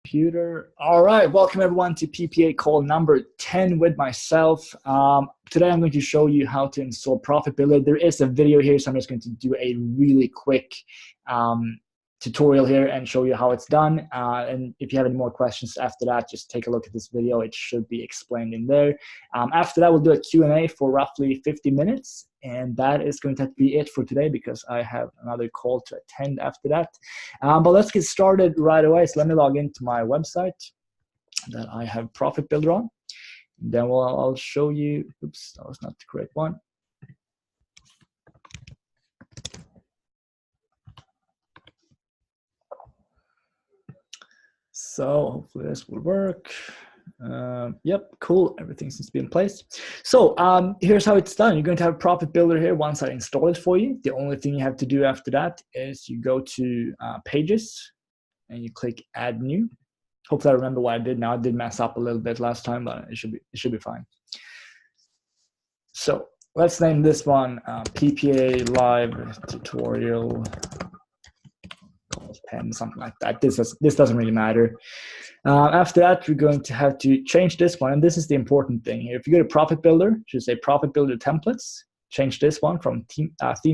Computer. All right, welcome everyone to PPA call number 10 with myself. Today I'm going to show you how to install Profit Builder. There is a video here, so I'm just going to do a really quick tutorial here and show you how it's done. And if you have any more questions after that, just take a look at this video. It should be explained in there. After that, we'll do a Q&A for roughly 50 minutes. And that is going to be it for today because I have another call to attend after that. But let's get started right away. So let me log into my website that I have Profit Builder on. And then I'll show you, oops, that was not the correct one. So hopefully this will work. Yep, cool. Everything seems to be in place. So here's how it's done. You're going to have Profit Builder here once I install it for you. The only thing you have to do after that is you go to Pages and you click Add New. Hopefully I remember what I did now. I did mess up a little bit last time, but it should be fine. So let's name this one PPA Live Tutorial. Pen, something like that. This doesn't really matter. After that, we're going to have to change this one, and this is the important thing here. If you go to Profit Builder, it should say Profit Builder Templates. Change this one from theme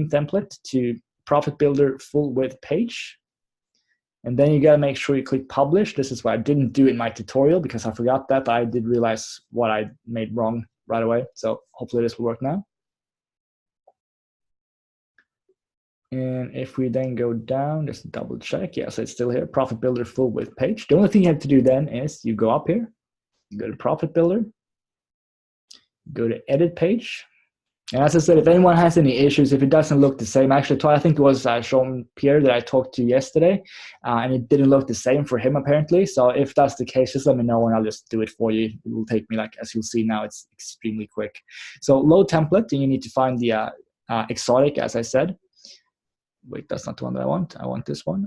template to Profit Builder full width page. And then you gotta make sure you click Publish. This is what I didn't do in my tutorial because I forgot that, but I did realize what I made wrong right away. So hopefully this will work now. And if we then go down, just double check. Yeah, so it's still here, Profit Builder full width page. The only thing you have to do then is you go up here, you go to Profit Builder, go to Edit Page. And as I said, if anyone has any issues, if it doesn't look the same, actually, I think it was Sean Pierre that I talked to yesterday, and it didn't look the same for him apparently. So if that's the case, just let me know and I'll just do it for you. It will take me, like, as you'll see now, it's extremely quick. So load template, and you need to find the exotic, as I said. Wait, that's not the one that I want. I want this one.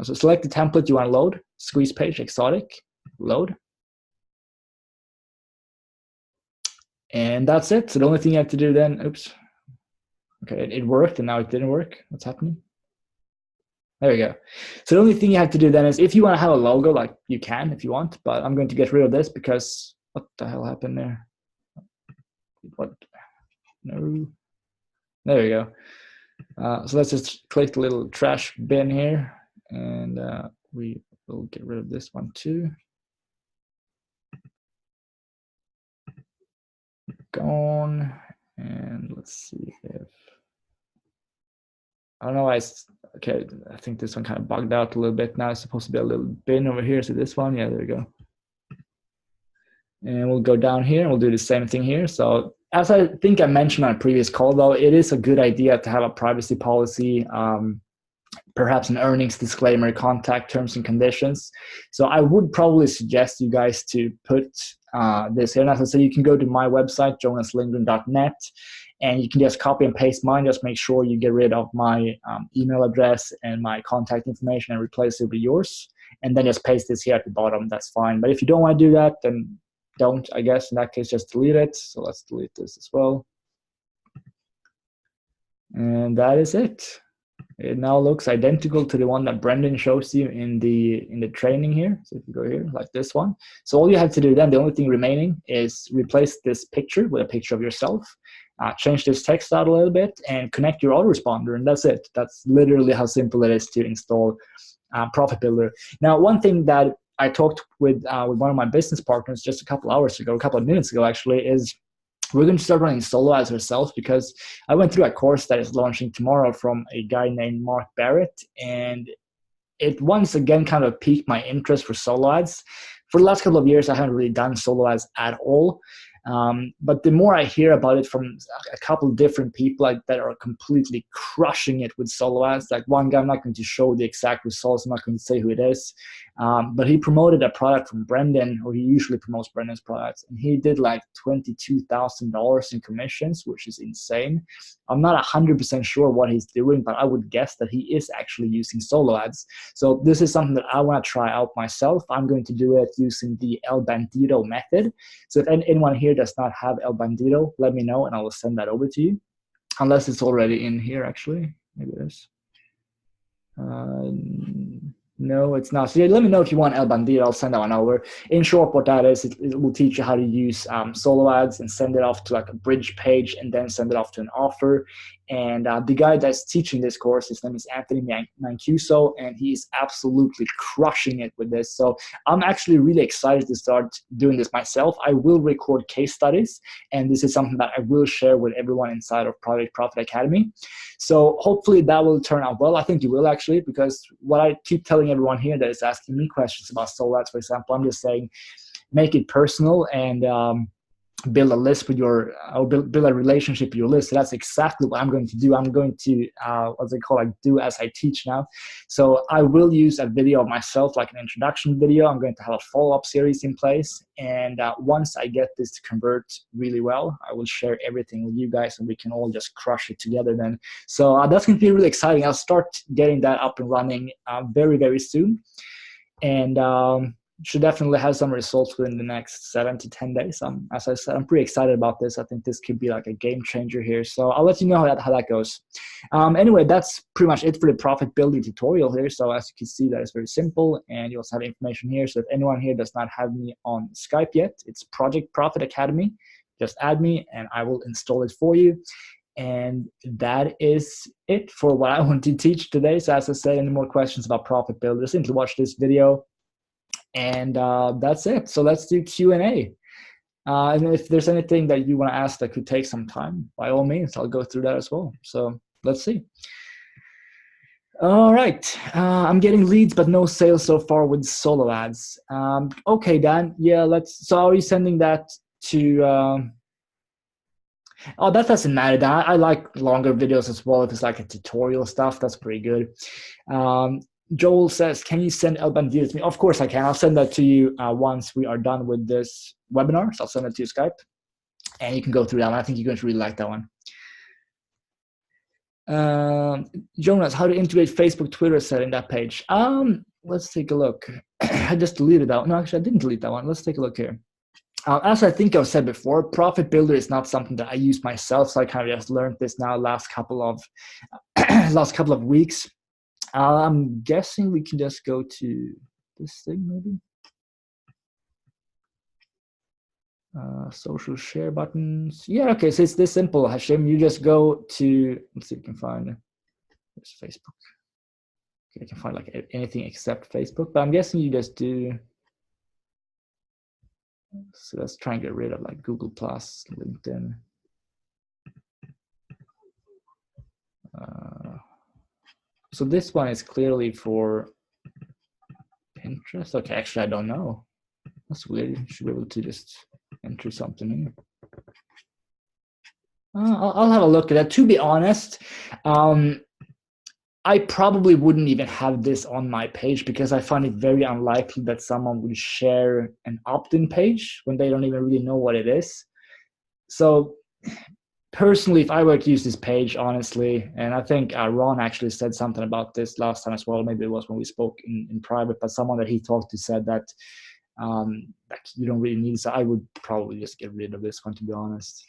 So select the template you want to load. Squeeze page, exotic, load. And that's it. So the only thing you have to do then, oops. Okay, it worked and now it didn't work. What's happening? There we go. So the only thing you have to do then is if you want to have a logo, like you can if you want, but I'm going to get rid of this because what the hell happened there? What? No. There we go. So let's just click the little trash bin here, and we will get rid of this one too. Gone, and let's see if I don't know why it's okay. I think this one kind of bugged out a little bit. Now it's supposed to be a little bin over here. So this one, yeah, there we go. And we'll go down here and we'll do the same thing here. So as I think I mentioned on a previous call, though, it is a good idea to have a privacy policy, perhaps an earnings disclaimer, contact terms and conditions. So I would probably suggest you guys to put this here. And as I said, you can go to my website, jonaslindgren.net, and you can just copy and paste mine. Just make sure you get rid of my email address and my contact information and replace it with yours. And then just paste this here at the bottom. That's fine. But if you don't want to do that, then don't, I guess. In that case, just delete it. So let's delete this as well. And that is it. It now looks identical to the one that Brendan shows you in the training here. So if you go here, like this one. So all you have to do then, the only thing remaining is replace this picture with a picture of yourself, change this text out a little bit, and connect your autoresponder, and that's it. That's literally how simple it is to install Profit Builder. Now, one thing that I talked with one of my business partners just a couple of minutes ago actually, is we're going to start running solo ads ourselves because I went through a course that is launching tomorrow from a guy named Mark Barrett, and it once again kind of piqued my interest for solo ads. For the last couple of years, I haven't really done solo ads at all. But the more I hear about it from a couple of different people that are completely crushing it with solo ads, like one guy, I'm not going to show the exact results, I'm not going to say who it is, but he promoted a product from Brendan, or he usually promotes Brendan's products, and he did like $22,000 in commissions, which is insane. I'm not 100% sure what he's doing, but I would guess that he is actually using solo ads. So this is something that I want to try out myself. I'm going to do it using the El Bandito method. So if anyone here does not have El Bandito, let me know and I will send that over to you. Unless it's already in here, actually. Maybe it is. No, it's not. So yeah, let me know if you want El Bandido. I'll send that one over. In short, what that is, it will teach you how to use solo ads and send it off to like a bridge page and then send it off to an offer. And the guy that's teaching this course, his name is Anthony Mancuso, and he's absolutely crushing it with this. So I'm actually really excited to start doing this myself. I will record case studies, and this is something that I will share with everyone inside of Project Profit Academy. So hopefully that will turn out well. I think you will actually, because what I keep telling everyone here that is asking me questions about solo ads, for example, I'm just saying, make it personal and build a list with your, or build a relationship with your list. So that's exactly what I'm going to do. I'm going to, what's it called, like do as I teach now. So I will use a video of myself, like an introduction video. I'm going to have a follow-up series in place. And once I get this to convert really well, I will share everything with you guys and we can all just crush it together then. So that's going to be really exciting. I'll start getting that up and running very, very soon. And should definitely have some results within the next 7 to 10 days. As I said, I'm pretty excited about this. I think this could be like a game changer here. So I'll let you know how that goes. Anyway, that's pretty much it for the profit building tutorial here. So as you can see, that is very simple. And you also have information here. So if anyone here does not have me on Skype yet, it's Project Profit Academy. Just add me and I will install it for you. And that is it for what I want to teach today. So as I said, any more questions about Profit Builder, simply watch this video. And that's it. So let's do Q&A. And if there's anything that you want to ask that could take some time, by all means, I'll go through that as well. So let's see. All right. I'm getting leads, but no sales so far with solo ads. Okay, Dan. Yeah, so are you sending that to... Oh, that doesn't matter, Dan. I like longer videos as well. If it's like a tutorial stuff, that's pretty good. Joel says, can you send El Bandido to me? Of course I can. I'll send that to you once we are done with this webinar. So I'll send it to you Skype. And you can go through that one. I think you're going to really like that one. Jonas, how to integrate Facebook, Twitter set in that page? Let's take a look. I just deleted that one. No, actually, I didn't delete that one. Let's take a look here. As I think I've said before, Profit Builder is not something that I use myself. So I kind of just learned this now last couple of weeks. I'm guessing we can just go to this thing maybe. Social share buttons. Yeah, okay, so it's this simple, Hashim. You just go to, let's see if you can find, there's Facebook. Okay, you can find like anything except Facebook, but I'm guessing you just do, so let's try and get rid of like Google Plus, LinkedIn. So this one is clearly for Pinterest. Okay, actually, I don't know. That's weird. You should be able to just enter something here. I'll have a look at that. To be honest, I probably wouldn't even have this on my page because I find it very unlikely that someone would share an opt-in page when they don't even really know what it is. So personally, if I were to use this page, honestly, and I think Ron actually said something about this last time as well, maybe it was when we spoke in private, but someone that he talked to said that you don't really need it. So I would probably just get rid of this one, to be honest.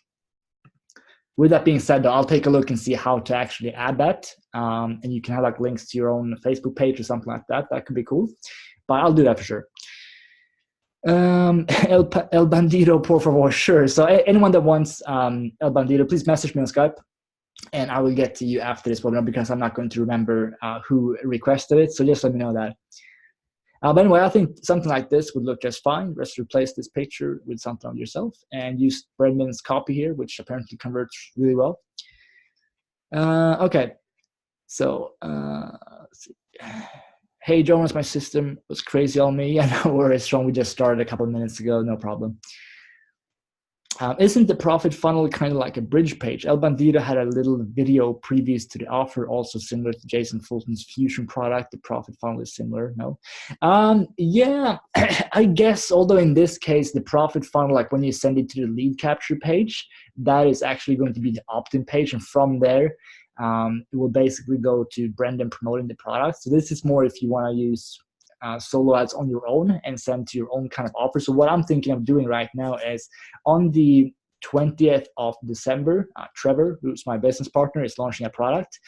With that being said, though, I'll take a look and see how to actually add that. And you can have like links to your own Facebook page or something like that. That could be cool, but I'll do that for sure. El Bandido, por favor, sure. So anyone that wants El Bandido, please message me on Skype and I will get to you after this webinar because I'm not going to remember who requested it. So just let me know that. But anyway, I think something like this would look just fine. Just replace this picture with something of yourself and use Brendan's copy here, which apparently converts really well. Okay, so let's see. Hey, Jonas, my system was crazy on me. Yeah, no worries, Sean. We just started a couple of minutes ago. No problem. Isn't the profit funnel kind of like a bridge page? El Bandido had a little video previous to the offer, also similar to Jason Fulton's Fusion product. The profit funnel is similar, no? Yeah, I guess, although in this case, the profit funnel, like when you send it to the lead capture page, that is actually going to be the opt-in page. And from there, it will basically go to Brendan promoting the product. So this is more if you want to use solo ads on your own and send to your own kind of offer. So what I'm thinking of doing right now is on the 20th of December. Trevor, who's my business partner, is launching a product.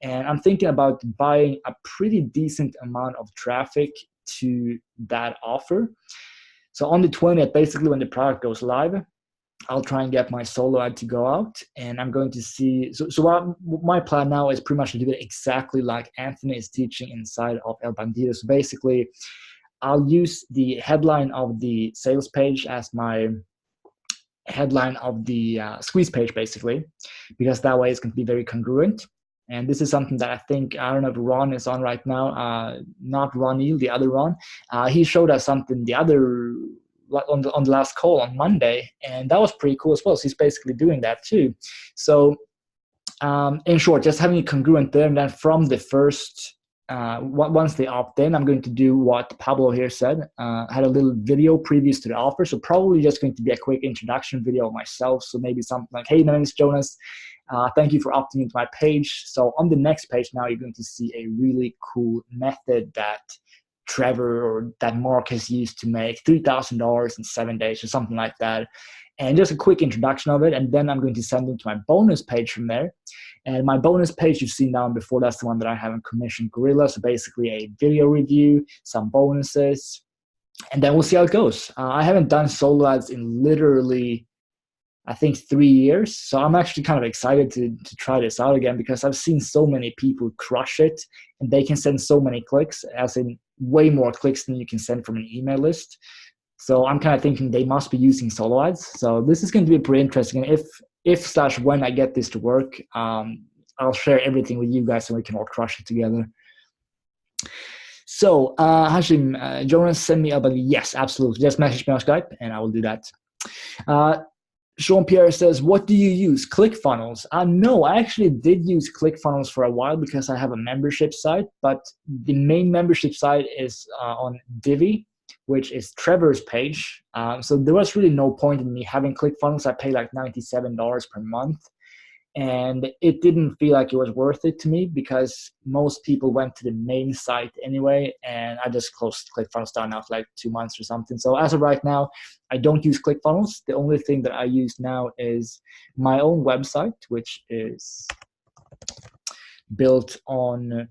And I'm thinking about buying a pretty decent amount of traffic to that offer. So on the 20th, basically when the product goes live, I'll try and get my solo ad to go out, and I'm going to see. So what my plan now is pretty much to do it exactly like Anthony is teaching inside of El Bandido. So basically, I'll use the headline of the sales page as my headline of the squeeze page, basically, because that way it's going to be very congruent. And this is something that I think, I don't know if Ron is on right now, not Ron Eel, the other Ron. He showed us something on the last call on Monday, and that was pretty cool as well. So he's basically doing that too. So in short, just having it congruent there, and then from the first, once they opt in, I'm going to do what Pablo here said. I had a little video previous to the offer, so probably just going to be a quick introduction video of myself. So maybe something like, hey, my name is Jonas. Thank you for opting into my page. So on the next page now, you're going to see a really cool method that Trevor or that Mark has used to make $3,000 in 7 days or something like that. And just a quick introduction of it. And then I'm going to send them to my bonus page from there. And my bonus page you've seen down before, that's the one that I have in Commission Gorilla. So basically a video review, some bonuses, and then we'll see how it goes. I haven't done solo ads in literally, I think, 3 years. So I'm actually kind of excited to try this out again, because I've seen so many people crush it, and they can send so many clicks, as in way more clicks than you can send from an email list. So I'm kind of thinking they must be using solo ads. So this is going to be pretty interesting. And if when I get this to work, I'll share everything with you guys, and we can all crush it together. So Hashim, Jonas, send me up. Yes, absolutely. Just message me on Skype, and I will do that. Jean-Pierre says, what do you use? ClickFunnels? No, I actually did use ClickFunnels for a while because I have a membership site, but the main membership site is on Divi, which is Trevor's page. So there was really no point in me having ClickFunnels. I pay like $97 per month. And it didn't feel like it was worth it to me, because most people went to the main site anyway, and I just closed ClickFunnels down after like 2 months or something. So as of right now, I don't use ClickFunnels. The only thing that I use now is my own website, which is built on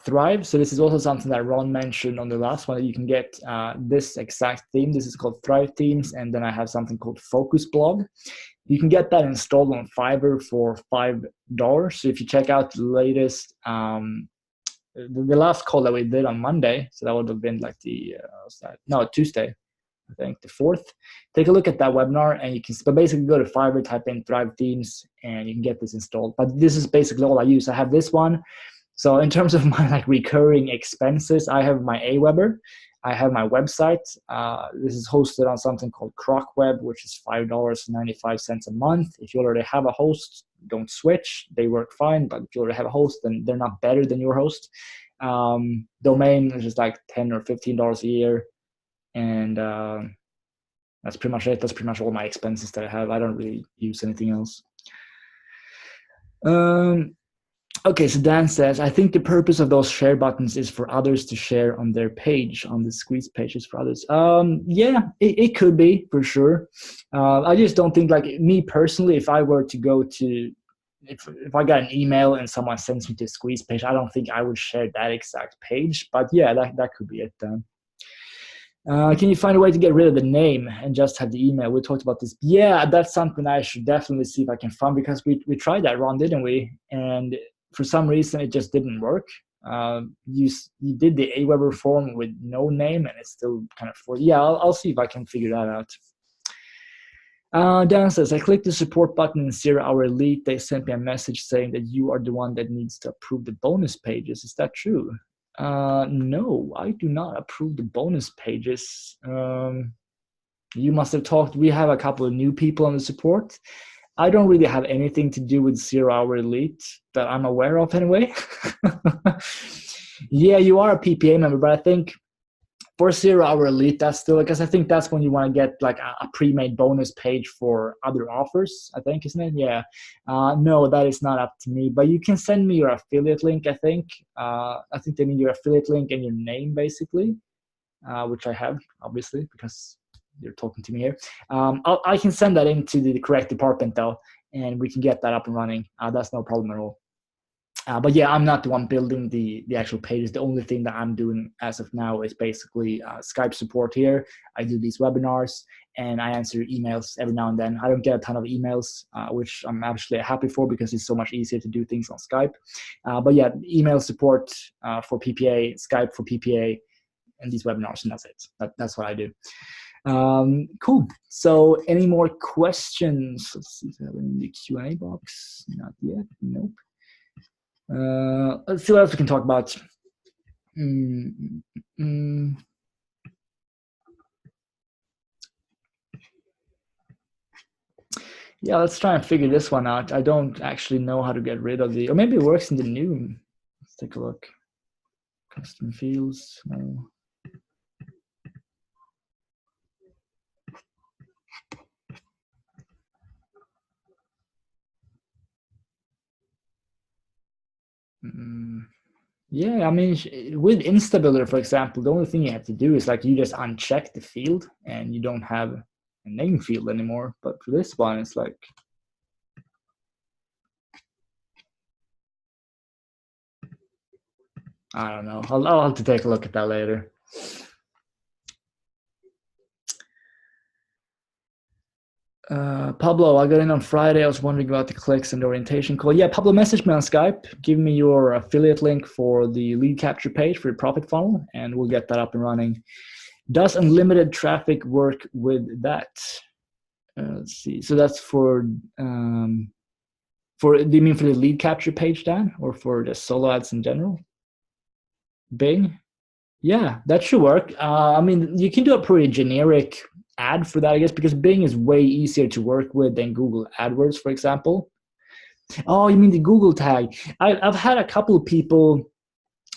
Thrive. So this is also something that Ron mentioned on the last one, that you can get this exact theme. This is called Thrive Themes, and then I have something called Focus Blog. You can get that installed on Fiverr for $5. So if you check out the latest, the last call that we did on Monday, so that would have been like Tuesday, I think, the 4th. Take a look at that webinar, and you can, but basically go to Fiverr, type in Thrive Themes, and you can get this installed. But this is basically all I use. I have this one. So in terms of my like recurring expenses, I have my Aweber. I have my website. This is hosted on something called CrocWeb, which is $5.95 a month. If you already have a host, don't switch. They work fine, but if you already have a host, then they're not better than your host. Domain is just like $10 or $15 a year. And that's pretty much it. That's pretty much all my expenses that I have. I don't really use anything else. Okay, so Dan says, I think the purpose of those share buttons is for others to share on their page, on the squeeze pages for others. Yeah, it could be, for sure. I just don't think, like me personally, if I were to go to, if I got an email and someone sends me to a squeeze page, I don't think I would share that exact page. But yeah, that could be it then. Can you find a way to get rid of the name and just have the email? We talked about this. Yeah, that's something I should definitely see if I can find, because we tried that, Ron, didn't we? And for some reason, it just didn't work. You did the Aweber form with no name, and it's still kind of for. Yeah, I'll see if I can figure that out. Dan says, I clicked the support button in 0 Hour Elite. They sent me a message saying that you are the one that needs to approve the bonus pages. Is that true? No, I do not approve the bonus pages. You must have talked. We have a couple of new people on the support. I don't really have anything to do with 0 Hour Elite that I'm aware of anyway. Yeah, you are a PPA member, but I think for 0 Hour Elite, that's still, because I think that's when you want to get like a pre-made bonus page for other offers, I think, isn't it? Yeah. No, that is not up to me, but you can send me your affiliate link, I think. I think they need your affiliate link and your name, basically, which I have, obviously, because you're talking to me here. I can send that into the correct department though, and we can get that up and running. That's no problem at all. But yeah, I'm not the one building the actual pages. The only thing that I'm doing as of now is basically Skype support here. I do these webinars and I answer emails every now and then. I don't get a ton of emails, which I'm actually happy for because it's so much easier to do things on Skype. But yeah, email support for PPA, Skype for PPA, and these webinars, and that's it. That's what I do. Cool. So any more questions? Let's see if I have any in the Q&A box. Not yet. Nope. Let's see what else we can talk about. Yeah, let's try and figure this one out. I don't actually know how to get rid of or maybe it works in the new. Let's take a look. Custom fields. No. Yeah, I mean, with Instabuilder, for example, the only thing you have to do is like you just uncheck the field and you don't have a name field anymore. But for this one, it's like, I don't know. I'll have to take a look at that later. Pablo, I got in on Friday. I was wondering about the clicks and the orientation call. Yeah, Pablo, message me on Skype. Give me your affiliate link for the lead capture page for your profit funnel, and we'll get that up and running. Does unlimited traffic work with that? Let's see. So that's do you mean for the lead capture page, Dan, or for the solo ads in general? Bing? Yeah, that should work. I mean, you can do a pretty generic ad for that, I guess, because Bing is way easier to work with than Google AdWords, for example. Oh, you mean the Google tag? I've had a couple of people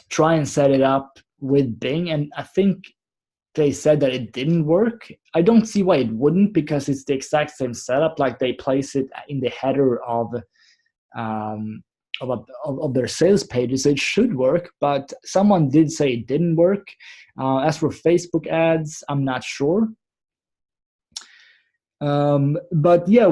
try and set it up with Bing, and I think they said that it didn't work. I don't see why it wouldn't, because it's the exact same setup. Like they place it in the header of their sales pages, so it should work. But someone did say it didn't work. As for Facebook ads, I'm not sure. But yeah,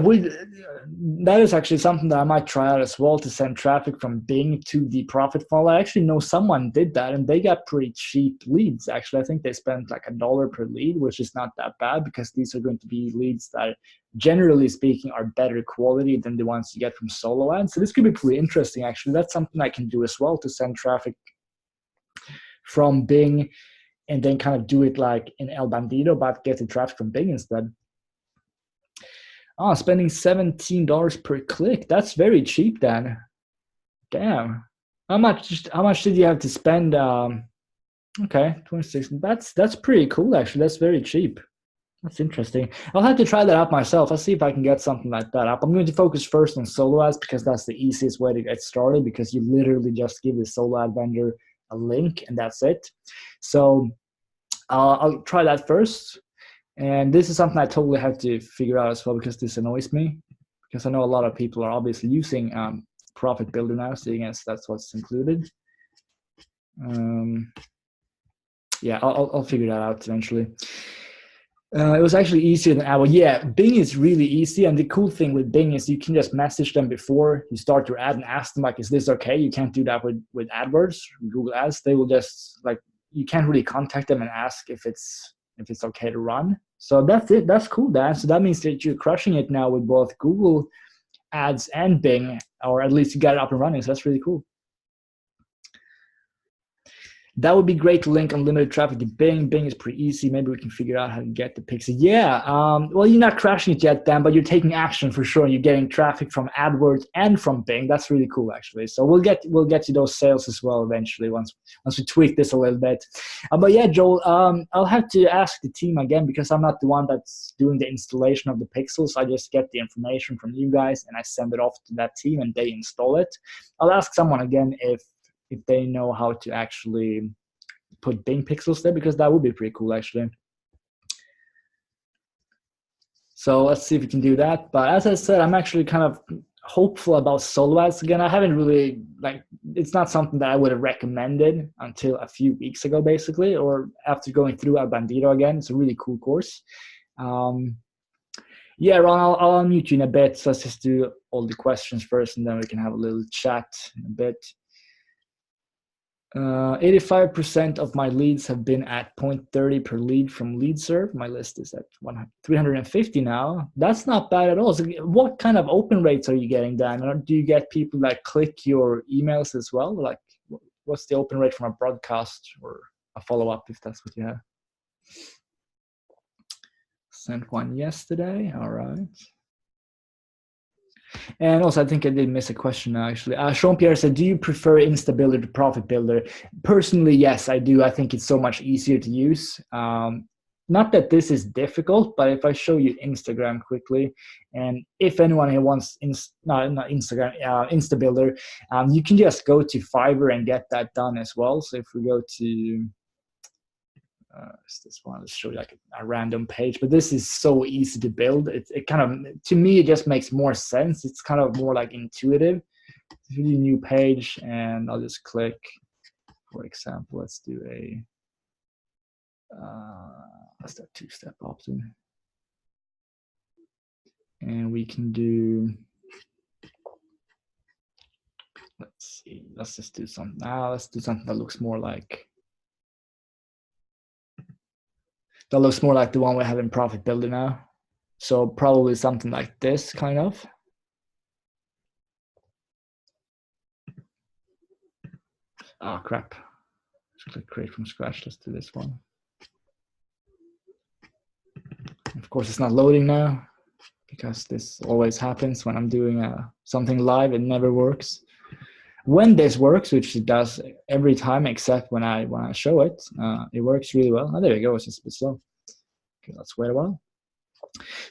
that is actually something that I might try out as well, to send traffic from Bing to the profit funnel. I actually know someone did that and they got pretty cheap leads. Actually, I think they spent like $1 per lead, which is not that bad, because these are going to be leads that, generally speaking, are better quality than the ones you get from solo ads. So this could be pretty interesting, actually. That's something I can do as well, to send traffic from Bing and then kind of do it like in El Bandido, but get the traffic from Bing instead. Oh, spending $17 per click. That's very cheap, Dan. Damn. How much did you have to spend? Okay, 26. That's pretty cool, actually. That's very cheap. That's interesting. I'll have to try that out myself. I'll see if I can get something like that up. I'm going to focus first on solo ads, because that's the easiest way to get started, because you literally just give the solo ad vendor a link and that's it. So I'll try that first. And this is something I totally have to figure out as well, because this annoys me, because I know a lot of people are obviously using Profit Builder now, so I guess that's what's included. Yeah, I'll figure that out eventually. It was actually easier than AdWords. Yeah, Bing is really easy, and the cool thing with Bing is you can just message them before you start your ad and ask them, like, is this okay? You can't do that with AdWords, Google Ads. They will just, like, you can't really contact them and ask if it's okay to run. So that's it. That's cool, Dan. So that means that you're crushing it now with both Google Ads and Bing, or at least you got it up and running. So that's really cool. That would be great to link unlimited traffic to Bing. Bing is pretty easy. Maybe we can figure out how to get the pixel. Yeah. Well, you're not crashing it yet, Dan, but you're taking action for sure. You're getting traffic from AdWords and from Bing. That's really cool, actually. So we'll get to those sales as well eventually once we tweak this a little bit. But yeah, Joel, I'll have to ask the team again, because I'm not the one that's doing the installation of the pixels. I just get the information from you guys and I send it off to that team and they install it. I'll ask someone again if they know how to actually put Bing pixels there, because that would be pretty cool, actually. So let's see if we can do that. But as I said, I'm actually kind of hopeful about solo ads again. I haven't really, it's not something that I would have recommended until a few weeks ago, basically, or after going through El Bandido again. It's a really cool course. Yeah, Ron, I'll unmute you in a bit. So let's just do all the questions first, and then we can have a little chat in a bit. 85% of my leads have been at 0.30 per lead from lead serve. My list is at 350 now. That's not bad at all. So what kind of open rates are you getting, Dan? Or do you get people that click your emails as well? Like, what's the open rate from a broadcast or a follow-up, if that's what you have? Sent one yesterday. All right. And also, I think I did miss a question actually. Jean-Pierre said, do you prefer Instabuilder to Profit Builder? Personally, yes, I do. I think it's so much easier to use. Not that this is difficult, but if I show you Instagram quickly, and if anyone here wants, not Instagram, Instabuilder, you can just go to Fiverr and get that done as well. So if we go to, this one, let's show you like a random page, but this is so easy to build. It kind of, to me, it just makes more sense. It's kind of more like intuitive. If you do a new page, and I'll just click, for example, let's do a, let's do a two-step opt-in. And we can do, let's see, let's just do something. Let's do something that looks more like, the one we have in Profit Builder now. So probably something like this kind of. Oh crap. Let's click create from scratch. Let's do this one. Of course, it's not loading now because this always happens when I'm doing something live. It never works. When this works, which it does every time except when I show it, it works really well. Oh, there we go. It's just a bit slow. Okay, let's wait a while.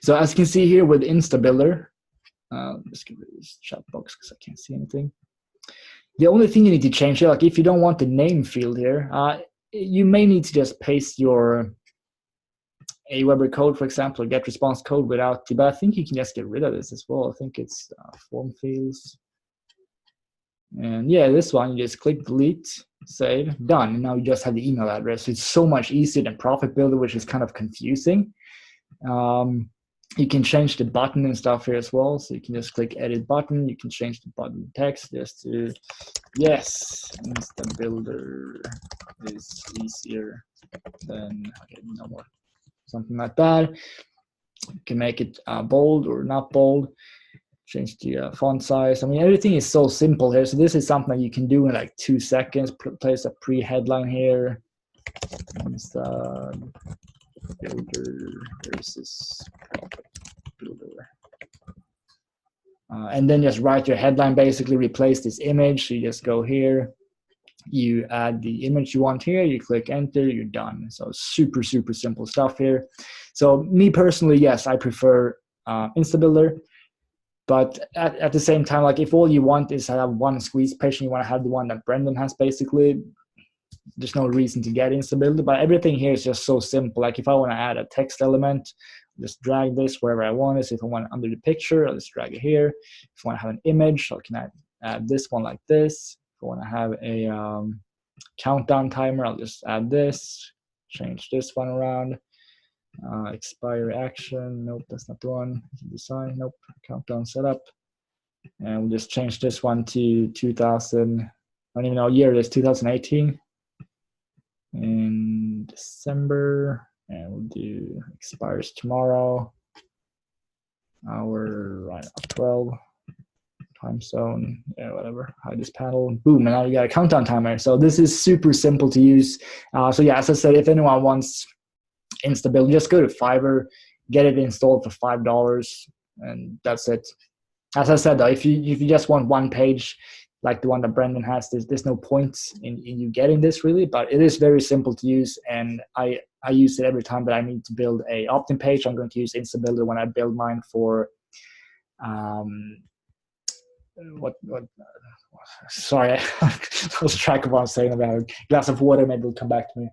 So as you can see here with Instabuilder, let's get rid of this chat box because I can't see anything. The only thing you need to change here, like if you don't want the name field here, you may need to just paste your Aweber code, for example, or get response code without, but I think you can just get rid of this as well. I think it's form fields. And yeah, this one, you just click delete, save, done. And now you just have the email address. It's so much easier than Profit Builder, which is kind of confusing. You can change the button and stuff here as well. So you can just click edit button. You can change the button text just to, yes, Instabuilder is easier than, okay, no more. Something like that. You can make it bold or not bold. Change the font size. I mean, everything is so simple here. So this is something that you can do in like 2 seconds. Place a pre-headline here. Insta builder versus builder. And then just write your headline, basically replace this image. So you just go here. You add the image you want here. You click enter. You're done. So super, super simple stuff here. So me personally, yes, I prefer Instabuilder. But at the same time, like if all you want is to have one squeeze page and you want to have the one that Brendan has, basically, there's no reason to get Instabuilder. But everything here is just so simple. Like if I want to add a text element, just drag this wherever I want it. So if I want it under the picture, I'll just drag it here. If I want to have an image, I can add this one like this. If I want to have a countdown timer, I'll just add this. Change this one around. Expire action, nope, that's not the one. Design, nope. Countdown setup, and we'll just change this one to 2000. I don't even know what year it is. 2018 in December, and we'll do expires tomorrow. Hour right at 12. Time zone, yeah, whatever. Hide this panel. Boom, and now you got a countdown timer. So this is super simple to use. So yeah, as I said, if anyone wants Instabuilder, just go to Fiverr, get it installed for $5, and that's it. As I said though, if you just want one page like the one that Brendan has, there's no point in you getting this really, but it is very simple to use, and I use it every time that I need to build a opt-in page. I'm going to use Instabuilder when I build mine for sorry, I lost track of what I was saying about a glass of water. Maybe it'll come back to me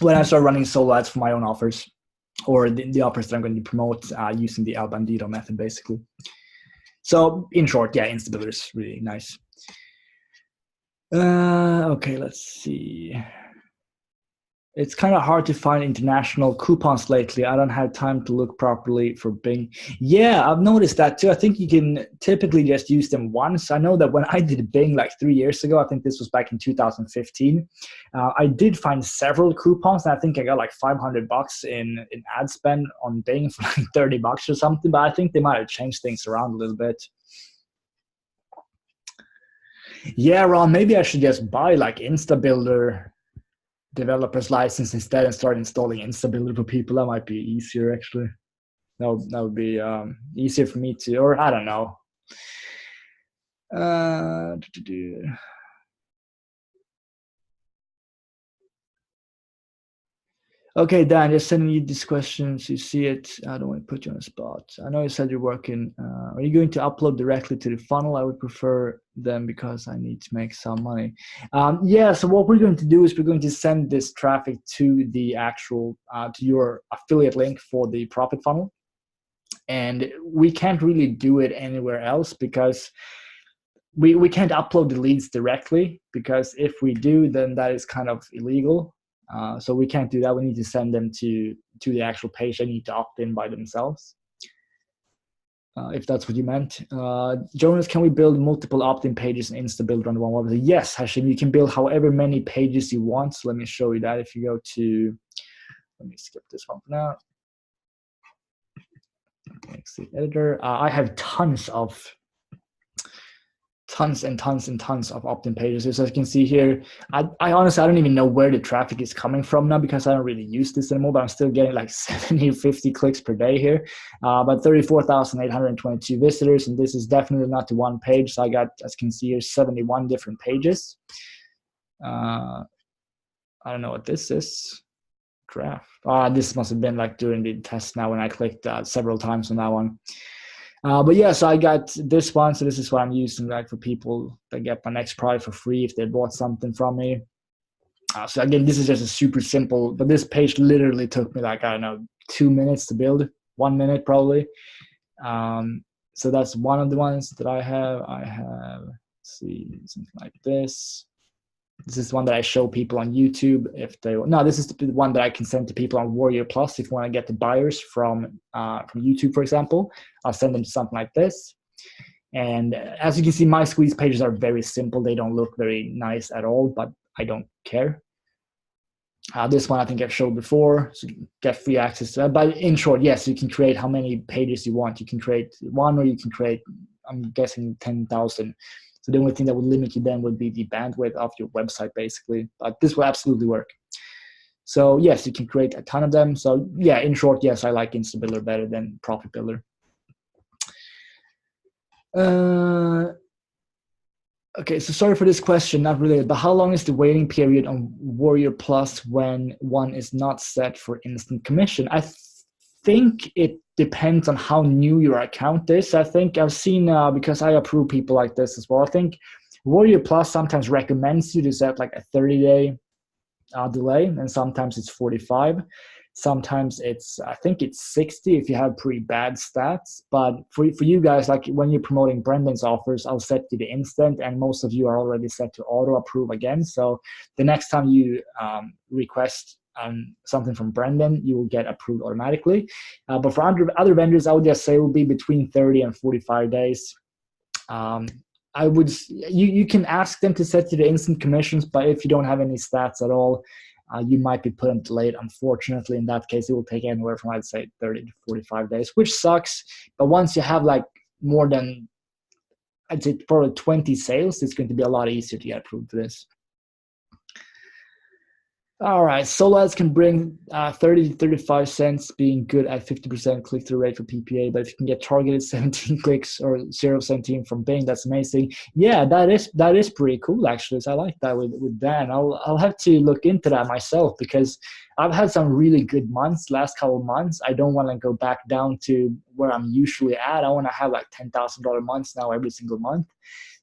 when I start running solo ads for my own offers, or the offers that I'm going to promote using the Al Bandito method, basically. So in short, yeah, Instabuilder is really nice. Okay, let's see. It's kind of hard to find international coupons lately. I don't have time to look properly for Bing. Yeah, I've noticed that too. I think you can typically just use them once. I know that when I did Bing like 3 years ago, I think this was back in 2015, I did find several coupons. And I think I got like $500 in ad spend on Bing for like $30 or something. But I think they might have changed things around a little bit. Yeah, Ron, maybe I should just buy like InstaBuilder developer's license instead and start installing InstaBuilder for people. That might be easier, actually. That would be easier for me to, or I don't know. Uh, Okay, Dan, just sending you these questions. You see it. I don't want to put you on the spot. I know you said you're working. Are you going to upload directly to the funnel? I would prefer them because I need to make some money. Yeah, so what we're going to do is we're going to send this traffic to the actual, to your affiliate link for the profit funnel. And we can't really do it anywhere else because we can't upload the leads directly, because if we do, then that is kind of illegal. So we can't do that. We need to send them to the actual page. They need to opt in by themselves, if that's what you meant. Jonas, can we build multiple opt-in pages in InstaBuilder on one website? Yes, Hashim, you can build however many pages you want. So let me show you that. If you go to, let me skip this one for now. Exit editor. I have tons and tons of opt-in pages. So as you can see here, I honestly, I don't even know where the traffic is coming from now because I don't really use this anymore, but I'm still getting like 70, 50 clicks per day here. But 34,822 visitors, and this is definitely not the one page. So I got, as you can see here, 71 different pages. I don't know what this is. Graph. This must have been like during the test now when I clicked several times on that one. But yeah, so I got this one. So this is what I'm using like for people that get my next product for free if they bought something from me. So again, this is just a super simple, but this page literally took me like, I don't know, 2 minutes to build, 1 minute probably. So that's one of the ones that I have. Let's see, something like this. This is one that I show people on YouTube if they. No, this is the one that I can send to people on Warrior Plus if you want to get the buyers from YouTube, for example. I'll send them something like this. And as you can see, my squeeze pages are very simple. They don't look very nice at all, but I don't care. This one I think I've showed before, so you get free access to that. But in short, yes, you can create how many pages you want. You can create one, or you can create, I'm guessing, 10,000. So the only thing that would limit you then would be the bandwidth of your website, basically. But this will absolutely work. So yes, you can create a ton of them. So yeah, in short, yes, I like InstaBuilder better than Profit Builder. Okay, so sorry for this question, not related, but how long is the waiting period on Warrior Plus when one is not set for instant commission? I think it depends on how new your account is. I think I've seen, because I approve people like this as well, I think Warrior Plus sometimes recommends you to set like a 30-day delay, and sometimes it's 45. Sometimes I think it's 60 if you have pretty bad stats. But for you guys, like when you're promoting Brendan's offers, I'll set to the instant, and most of you are already set to auto approve again. So the next time you request something from Brendan, you will get approved automatically. But for other vendors, I would just say it will be between 30 and 45 days. I would, you can ask them to set to the instant commissions, but if you don't have any stats at all, you might be put on delayed. Unfortunately, in that case, it will take anywhere from, I'd say, 30 to 45 days, which sucks. But once you have like more than, I'd say, probably 20 sales, it's going to be a lot easier to get approved for this. All right, solo ads can bring 30 to 35 cents, being good at 50% click-through rate for PPA. But if you can get targeted 17 clicks or 0.17 from Bing, that's amazing. Yeah, that is pretty cool, actually. So I like that with Dan. I'll have to look into that myself, because I've had some really good months last couple of months. I don't want to go back down to where I'm usually at. I want to have like $10,000 months now every single month.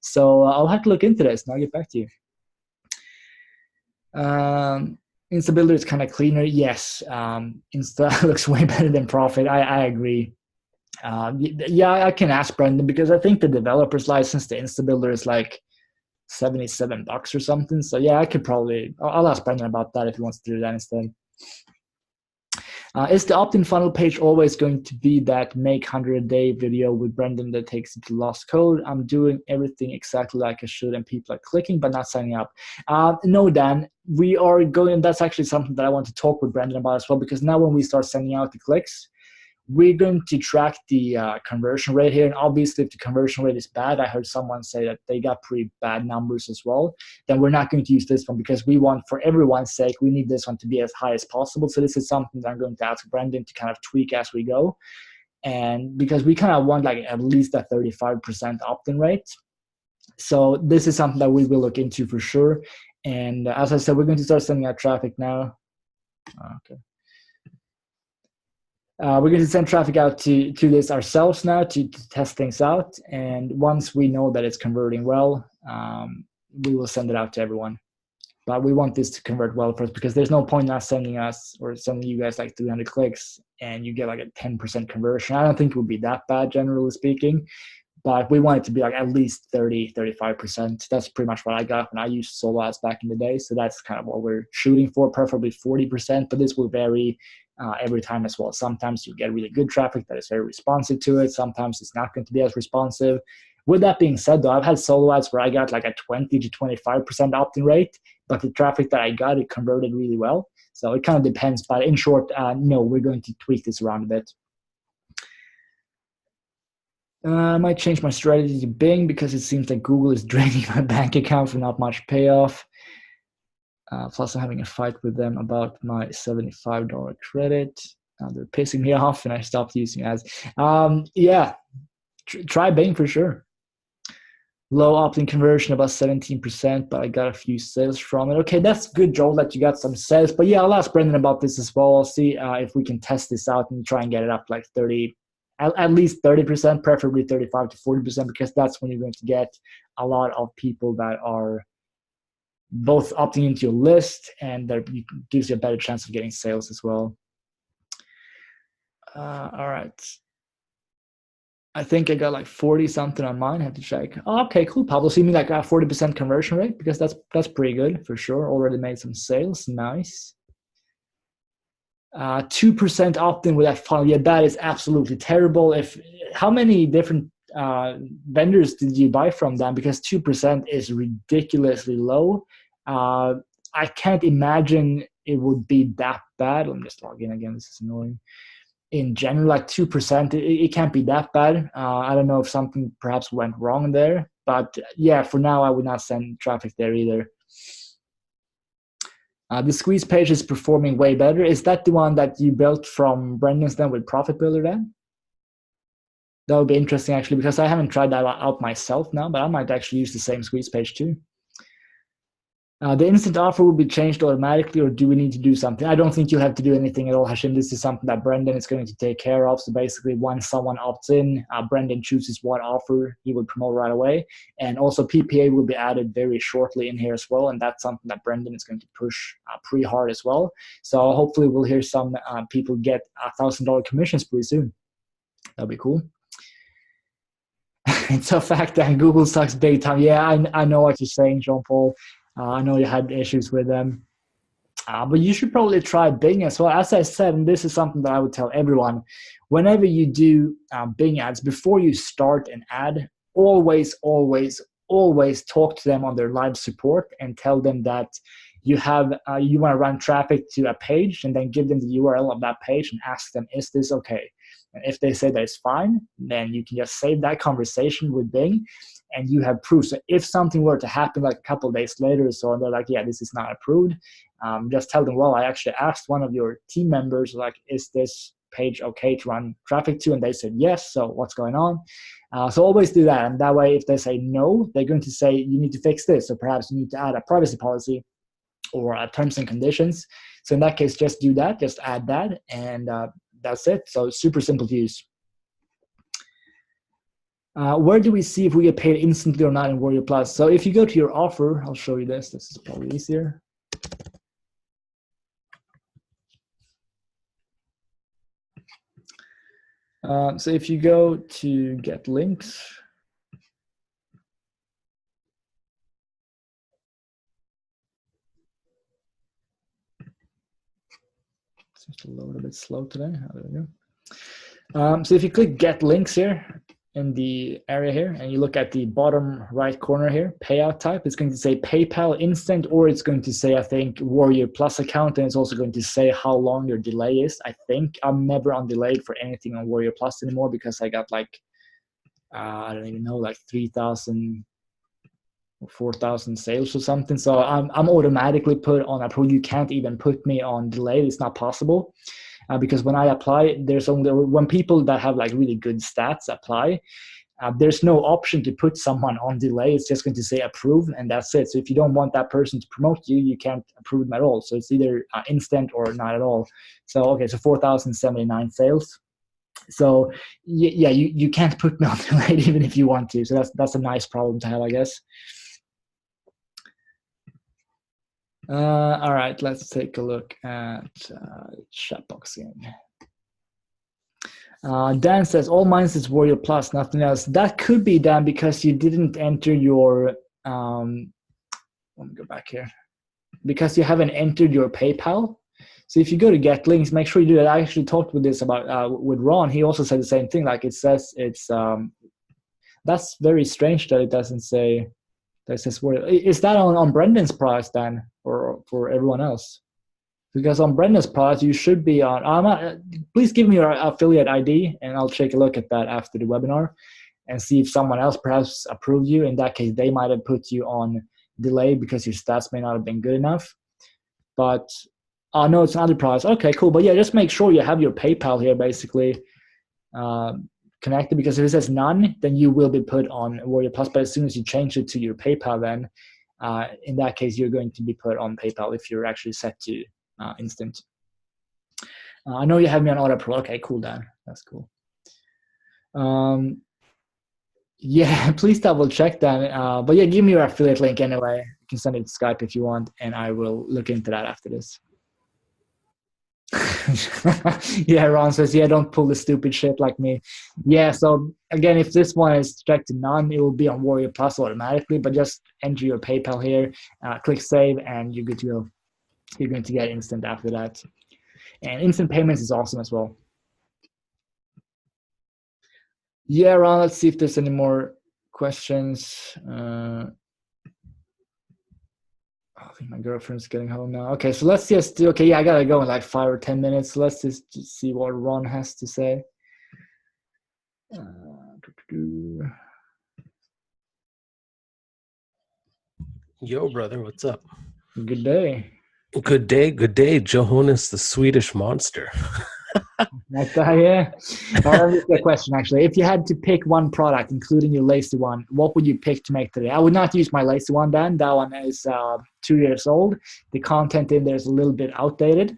So I'll have to look into this and I'll get back to you. InstaBuilder is kind of cleaner. Yes, Insta looks way better than Profit. I agree. Yeah, I can ask Brendan, because I think the developer's license to InstaBuilder is like $77 or something. So yeah, I could probably, I'll ask Brendan about that if he wants to do that instead. Is the opt-in funnel page always going to be that make 100 a day video with Brendan that takes it to lost code? I'm doing everything exactly like I should and people are clicking but not signing up. No, Dan, we are going, that's actually something that I want to talk with Brendan about as well, because now when we start sending out the clicks, we're going to track the conversion rate here. And obviously, if the conversion rate is bad, I heard someone say that they got pretty bad numbers as well, then we're not going to use this one, because we want, for everyone's sake, we need this one to be as high as possible. So this is something that I'm going to ask Brendan to kind of tweak as we go. And because we kind of want like at least a 35% opt-in rate. So this is something that we will look into for sure. And as I said, we're going to start sending out traffic now. Okay. We're going to send traffic out to this ourselves now to test things out. And once we know that it's converting well, we will send it out to everyone. But we want this to convert well first, because there's no point in us sending us or sending you guys like 300 clicks and you get like a 10% conversion. I don't think it would be that bad, generally speaking. But we want it to be like at least 30, 35%. That's pretty much what I got when I used solo ads back in the day. So that's kind of what we're shooting for, preferably 40%. But this will vary every time as well. Sometimes you get really good traffic that is very responsive to it. Sometimes it's not going to be as responsive. With that being said, though, I've had solo ads where I got like a 20 to 25% opt-in rate, but the traffic that I got, it converted really well. So it kind of depends. But in short, no, we're going to tweak this around a bit. I might change my strategy to Bing because it seems like Google is draining my bank account for not much payoff. Plus, I'm having a fight with them about my $75 credit. They're pissing me off, and I stopped using ads. Yeah, try Bing for sure. Low opt-in conversion, about 17%, but I got a few sales from it. Okay, that's good, Joel, that you got some sales. But yeah, I'll ask Brendan about this as well. I'll see if we can test this out and try and get it up like 30, at least 30%, preferably 35 to 40%, because that's when you're going to get a lot of people that are both opting into your list, and that gives you a better chance of getting sales as well. All right. I think I got like 40 something on mine. I have to check. Oh, okay, cool, Pablo. So you mean like a 40% conversion rate? Because that's pretty good for sure. Already made some sales. Nice. 2% opt-in with that funnel. Yeah, that is absolutely terrible. How many different vendors did you buy from them? Because 2% is ridiculously low. I can't imagine it would be that bad. Let me just log in again. This is annoying. In general, like 2%, it can't be that bad. I don't know if something perhaps went wrong there. But yeah, for now, I would not send traffic there either. The squeeze page is performing way better. Is that the one that you built from Brendan's then with Profit Builder then? That would be interesting actually, because I haven't tried that out myself now, but I might actually use the same squeeze page too. The instant offer will be changed automatically, or do we need to do something? I don't think you'll have to do anything at all, Hashim. This is something that Brendan is going to take care of. So basically, once someone opts in, Brendan chooses what offer he will promote right away. And also PPA will be added very shortly in here as well. And that's something that Brendan is going to push pretty hard as well. So hopefully we'll hear some people get $1,000 commissions pretty soon. That'll be cool. It's a fact that Google sucks big time. Yeah, I know what you're saying, Jean-Paul. I know you had issues with them. But you should probably try Bing as well. As I said, and this is something that I would tell everyone, whenever you do Bing ads, before you start an ad, always, always, always talk to them on their live support and tell them that you have you want to run traffic to a page, and then give them the URL of that page and ask them, is this okay? And if they say that it's fine, then you can just save that conversation with Bing, and you have proof. So if something were to happen like a couple of days later or so, and they're like, yeah, this is not approved, just tell them, well, I actually asked one of your team members, like, is this page okay to run traffic to? And they said yes, so what's going on? So always do that. And that way, if they say no, they're going to say, you need to fix this. So perhaps you need to add a privacy policy or terms and conditions. So in that case, just do that, just add that, and that's it. So it's super simple to use. Where do we see if we get paid instantly or not in Warrior Plus? So if you go to your offer, I'll show you this. This is probably easier. So if you go to get links, Seems to load a bit slow today. There we go. So if you click get links here in the area here, and you look at the bottom right corner here, payout type, it's going to say PayPal Instant, or it's going to say, I think, Warrior Plus account, and it's also going to say how long your delay is. I think I'm never on delayed for anything on Warrior Plus anymore because I got like, I don't even know, like 3,000 or 4,000 sales or something. So I'm automatically put on approved. You can't even put me on delayed. It's not possible. Because when I apply, there's only when people that have like really good stats apply, there's no option to put someone on delay. It's just going to say approve, and that's it. So if you don't want that person to promote you, you can't approve them at all. So it's either instant or not at all. So okay, so 4,079 sales. So yeah, you can't put me on delay even if you want to. So that's a nice problem to have, I guess. All right, let's take a look at chat box again. Dan says, all mine is Warrior Plus, nothing else. That could be, Dan, because you didn't enter your, let me go back here. Because you haven't entered your PayPal. So if you go to get links, make sure you do that. I actually talked with this about with Ron. He also said the same thing. Like it says it's, that's very strange that it doesn't say, that says Warrior. Is that on Brendan's price, Dan, or for everyone else? Because on Brendan's price, you should be on. Please give me your affiliate ID, and I'll take a look at that after the webinar and see if someone else perhaps approved you. In that case, they might have put you on delay because your stats may not have been good enough. But no, it's another price. Okay, cool. But yeah, just make sure you have your PayPal here basically connected, because if it says none, then you will be put on Warrior Plus. But as soon as you change it to your PayPal, then in that case, you're going to be put on PayPal if you're actually set to instant. I know you have me on auto pro. Okay, cool, Dan. That's cool. Yeah, please double check that. But yeah, give me your affiliate link anyway. You can send it to Skype if you want, and I will look into that after this. Yeah, Ron says, yeah, don't pull the stupid shit like me. Yeah, so again, if this one is checked to none, it will be on Warrior Plus automatically, but just enter your PayPal here, click save, and you're good to go. You're going to get instant after that. And instant payments is awesome as well. Yeah, Ron, let's see if there's any more questions. I think my girlfriend's getting home now. Okay, so let's just do, okay, yeah, I gotta go in like 5 or 10 minutes. So let's just see what Ron has to say. Yo, brother, what's up? Good day. Good day, good day. Johannes, the Swedish monster. Like that, yeah. That's a question, actually. If you had to pick one product, including your lacy one, what would you pick to make today? I would not use my lacy one, Dan. That one is 2 years old. The content in there is a little bit outdated.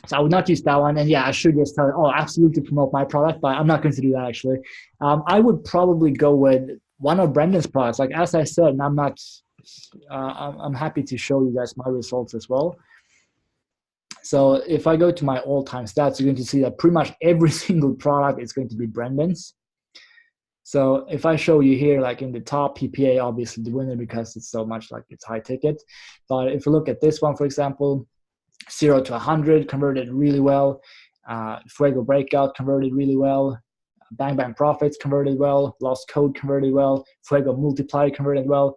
So I would not use that one. And yeah, I should just tell you, oh, absolutely promote my product, but I'm not going to do that, actually. I would probably go with one of Brendan's products. Like, as I said, and I'm not, I'm happy to show you guys my results as well. So if I go to my all-time stats, you're going to see that pretty much every single product is going to be Brendan's. So if I show you here, like in the top, PPA, obviously the winner because it's so much like it's high ticket. But if you look at this one, for example, 0 to 100 converted really well. Fuego Breakout converted really well. Bang Bang Profits converted well, Lost Code converted well, Fuego Multiply converted well.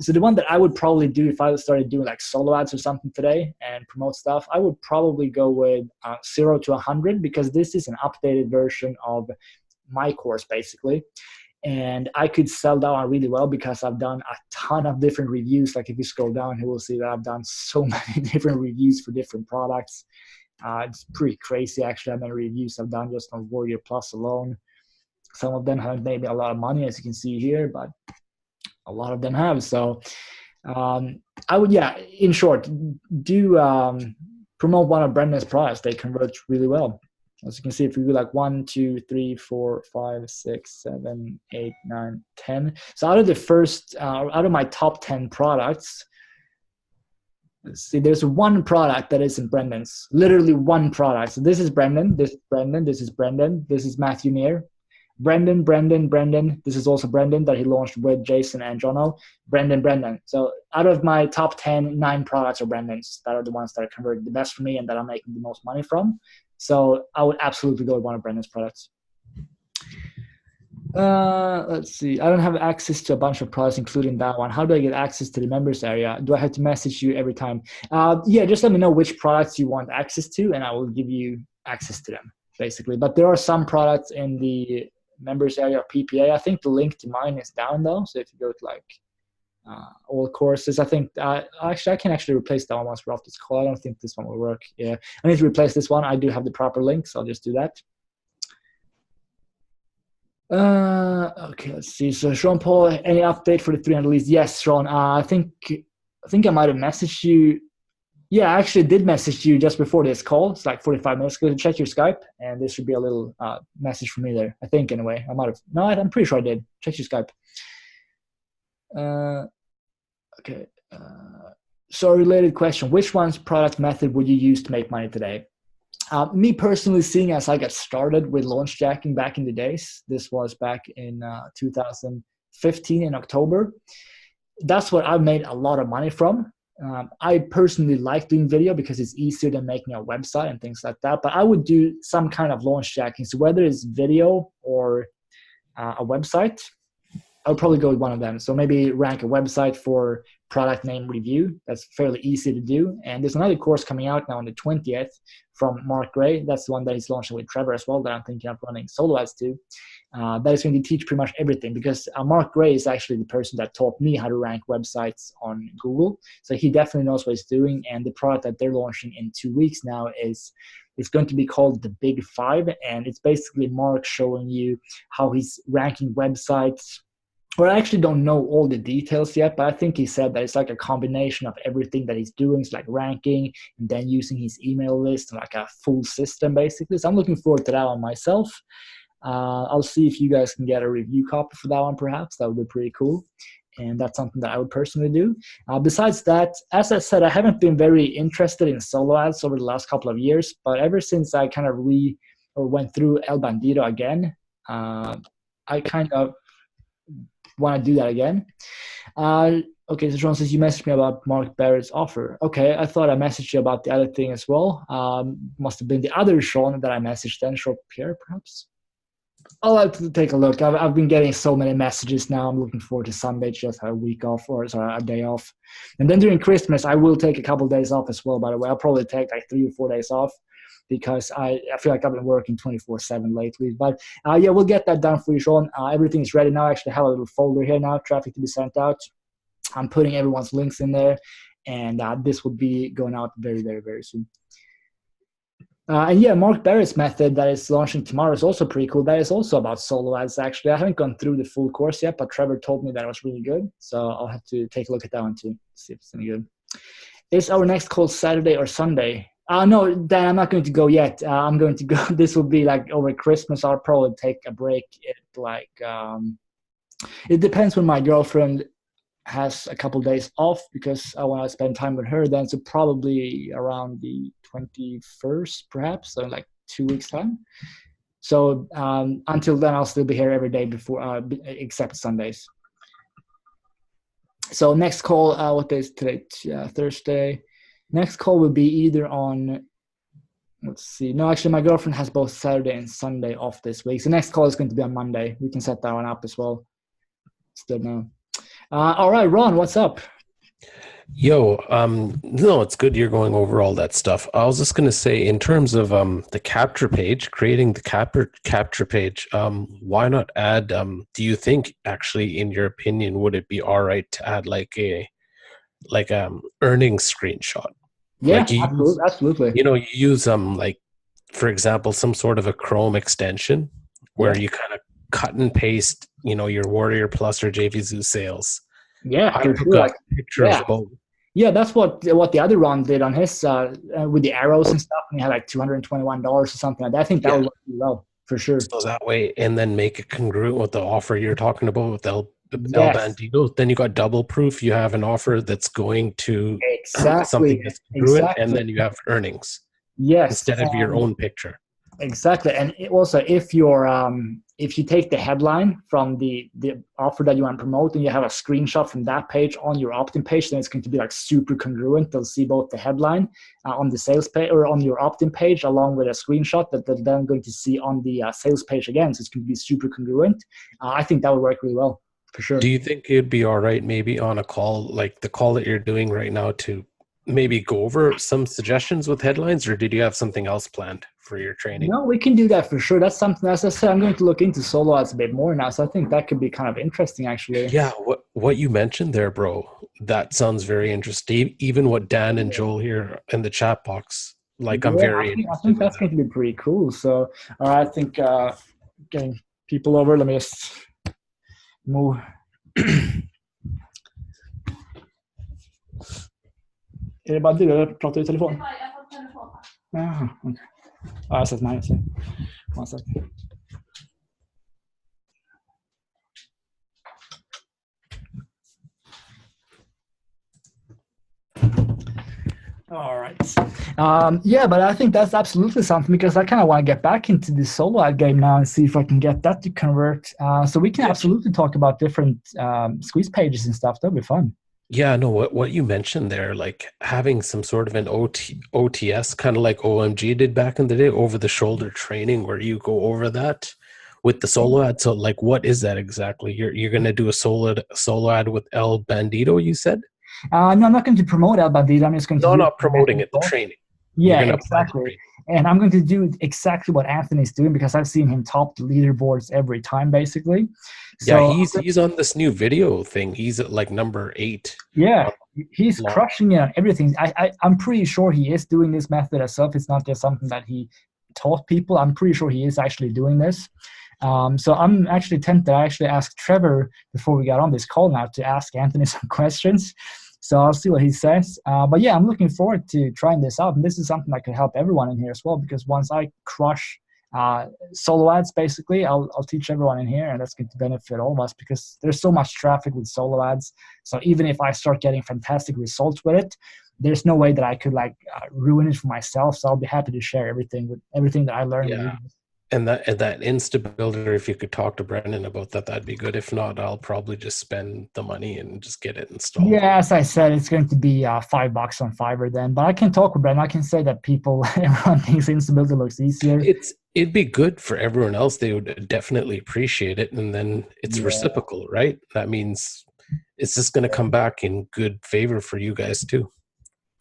So the one that I would probably do if I started doing like solo ads or something today and promote stuff, I would probably go with 0 to 100 because this is an updated version of my course basically. And I could sell that one really well because I've done a ton of different reviews. Like if you scroll down, you will see that I've done so many different reviews for different products. It's pretty crazy, actually, how many reviews I've done just on Warrior Plus alone. Some of them haven't made me a lot of money, as you can see here, but a lot of them have. So I would, yeah, in short, do promote one of Brendan's products. They convert really well. As you can see, if we do like 1, 2, 3, 4, 5, 6, 7, 8, 9, 10. So out of the first, out of my top 10 products, let's see, there's one product that isn't Brendan's. Literally one product. So this is Brendan, this is Brendan, this is Brendan, this is Matthew Neer. Brendan. This is also Brendan that he launched with Jason and Jono. Brendan. So out of my top 10, 9 products are Brendan's that are the ones that are converting the best for me and that I'm making the most money from. So I would absolutely go with one of Brendan's products. Let's see. I don't have access to a bunch of products, including that one. How do I get access to the members area? Do I have to message you every time? Yeah, just let me know which products you want access to, and I will give you access to them, basically. But there are some products in the members area of PPA. I think the link to mine is down though. So if you go to like all courses, I think actually I can actually replace that one once we're off this call. I don't think this one will work. Yeah, I need to replace this one. I do have the proper link, so I'll just do that. Okay, let's see. So Sean Paul, any update for the 300 leads? Yes, Sean. I think I might have messaged you. Yeah, I actually did message you just before this call. It's like 45 minutes ago. Check your Skype, and there should be a little message from me there. I think anyway. I might have. No, I'm pretty sure I did. Check your Skype. Okay. So a related question: which one's product method would you use to make money today? Me personally, seeing as I got started with launch jacking back in the days, this was back in 2015 in October. That's what I made a lot of money from. I personally like doing video because it's easier than making a website and things like that. But I would do some kind of launch jacking. So whether it's video or a website, I would probably go with one of them. So maybe rank a website for product name review. That's fairly easy to do. And there's another course coming out now on the 20th from Mark Gray. That's the one that he's launching with Trevor as well that I'm thinking of running solo ads to. That is going to teach pretty much everything because Mark Gray is actually the person that taught me how to rank websites on Google. So he definitely knows what he's doing. And the product that they're launching in 2 weeks now is it's going to be called the Big Five. And it's basically Mark showing you how he's ranking websites. Well, I actually don't know all the details yet, but I think he said that it's like a combination of everything that he's doing. It's like ranking and then using his email list and like a full system, basically. So I'm looking forward to that one myself. I'll see if you guys can get a review copy for that one, perhaps. That would be pretty cool. And that's something that I would personally do. Besides that, as I said, I haven't been very interested in solo ads over the last couple of years, but ever since I kind of went through El Bandido again, I kind of want to do that again. Okay, so Sean says you messaged me about Mark Barrett's offer. Okay, I thought I messaged you about the other thing as well. Must have been the other Sean that I messaged then, Sean Pierre, perhaps. I'll have to take a look. I've been getting so many messages now. I'm looking forward to Sunday, just a week off, or sorry, a day off. And then during Christmas, I will take a couple of days off as well, by the way. I'll probably take like 3 or 4 days off because I feel like I've been working 24/7 lately. But yeah, we'll get that done for you, Sean. Everything is ready now. I actually have a little folder here now, traffic to be sent out. I'm putting everyone's links in there, and this will be going out very, very, very soon. And yeah, Mark Barrett's method that is launching tomorrow is also pretty cool. That is also about solo ads, actually. I haven't gone through the full course yet, but Trevor told me that it was really good. So I'll have to take a look at that one too, see if it's any good. Is our next call Saturday or Sunday? No, Dan, I'm not going to go yet. I'm going to go. This will be like over Christmas. I'll probably take a break. It depends when my girlfriend has a couple of days off because I want to spend time with her then. So probably around the 21st, perhaps, so in like 2 weeks time. So until then, I'll still be here every day before, except Sundays. So next call, what day is today? Thursday. Next call will be either on, let's see. No, actually, my girlfriend has both Saturday and Sunday off this week. So next call is going to be on Monday. We can set that one up as well. Still no. All right, Ron, what's up? Yo, no, it's good you're going over all that stuff. I was just going to say, in terms of the capture page, creating the capture page, why not add, do you think, actually, in your opinion, would it be all right to add like earnings screenshot? Yeah, like absolutely. You use, like, for example, some sort of a Chrome extension where you kind of cut and paste, your Warrior Plus or JVZoo sales. Yeah, I took a picture of both. Yeah, that's what the other Ron did on his with the arrows and stuff. And he had like $221 or something like that. I think that would work really well for sure. So that way, and then make it congruent with the offer you're talking about with El Bandido. Then you got double proof. You have an offer that's going to something that's congruent, and then you have earnings. Yes, instead of your own picture. Exactly, and also if you take the headline from the offer that you want to promote and you have a screenshot from that page on your opt-in page, then it's going to be like super congruent. They'll see both the headline on the sales page or on your opt-in page, along with a screenshot that they're then going to see on the sales page again. So it's going to be super congruent. I think that would work really well for sure. Do you think it'd be all right maybe on a call like the call that you're doing right now to maybe go over some suggestions with headlines, or did you have something else planned for your training? No, we can do that for sure. That's something, as I said, I'm going to look into solo ads a bit more now. So I think that could be kind of interesting, actually. Yeah, what you mentioned there, bro, that sounds very interesting. Even what Dan and Joel here in the chat box, like I'm Yeah, very I interested think in that's that. going to be pretty cool. So I think getting people over, let me just move. Är det bara du eller pratar du i telefon? Jag har telefon. Jaha, okej. Ja, jag har sett mig. One second. All right. Yeah, but I think that's absolutely something because I kind of want to get back into the solo ad game now and see if I can get that to convert. So we can absolutely talk about different squeeze pages and stuff. That'll be fun. Yeah, no, what you mentioned there, like having some sort of an OTS, kind of like OMG did back in the day, over the shoulder training where you go over that with the solo ad. So like, what is that exactly? You're going to do a solo ad with El Bandito, you said? No, I'm not going to promote El Bandito. I'm just going to No, not promoting it, the training. Yeah, exactly. And I'm going to do exactly what Anthony's doing because I've seen him top the leaderboards every time, basically. So, yeah, he's on this new video thing. He's at like number 8. Yeah, he's crushing it on everything. I'm pretty sure he is doing this method himself. It's not just something that he taught people. I'm pretty sure he is actually doing this. So I'm actually tempted. I actually asked Trevor before we got on this call now to ask Anthony some questions. So I'll see what he says. But yeah, I'm looking forward to trying this out. And this is something that could help everyone in here as well, because once I crush solo ads, basically, I'll teach everyone in here, and that's going to benefit all of us because there's so much traffic with solo ads. So even if I start getting fantastic results with it, there's no way that I could ruin it for myself. So I'll be happy to share everything that I learned. Yeah. And that Insta Builder, if you could talk to Brendan about that, that'd be good. If not, I'll probably just spend the money and just get it installed. Yeah, as I said, it's going to be $5 on Fiverr then. But I can talk with Brendan. I can say that everyone thinks Insta Builder looks easier. It'd be good for everyone else. They would definitely appreciate it, and then it's reciprocal, right? That means it's just going to come back in good favor for you guys too,